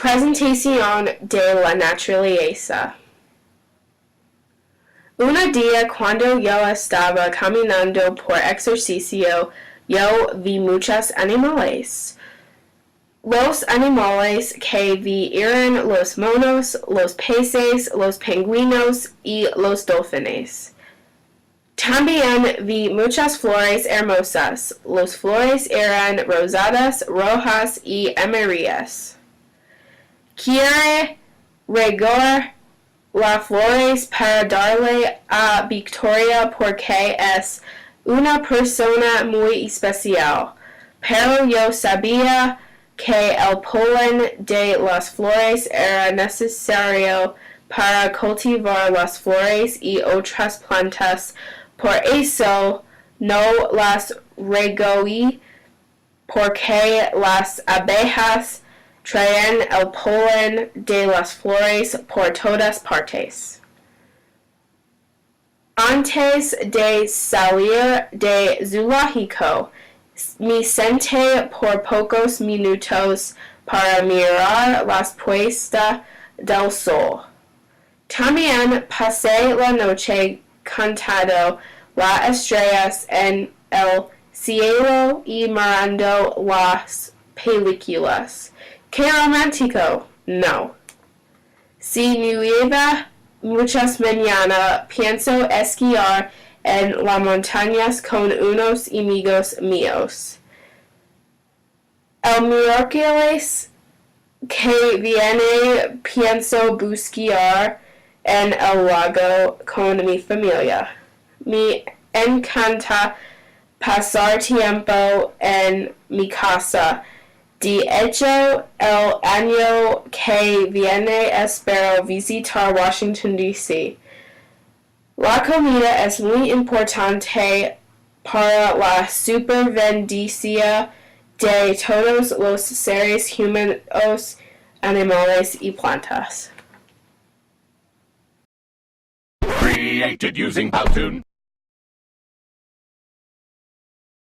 Presentacion de la Naturaleza. Un día cuando yo estaba caminando por ejercicio, yo vi muchos animales. Los animales que vi eran los monos, los peces, los pingüinos y los delfines. También vi muchas flores hermosas. Las flores eran rosadas, rojas y amarillas. Quiere regar las flores para darle a Victoria porque es una persona muy especial, pero yo sabía que el polen de las flores era necesario para cultivar las flores y otras plantas, por eso no las regoí porque las abejas traen el polen de las flores por todas partes. Antes de salir de zoológico, me senté por pocos minutos para mirar las puestas del sol. También pasé la noche cantando las estrellas en el cielo y mirando las películas. ¡Qué romántico! No. Si nieva muchas mañanas, pienso esquiar en las montañas con unos amigos míos. El miércoles que viene pienso buscar en el lago con mi familia. Me encanta pasar tiempo en mi casa. De hecho, el año que viene espero visitar Washington, D.C. La comida es muy importante para la supervivencia de todos los seres humanos, animales y plantas. Created using Powtoon.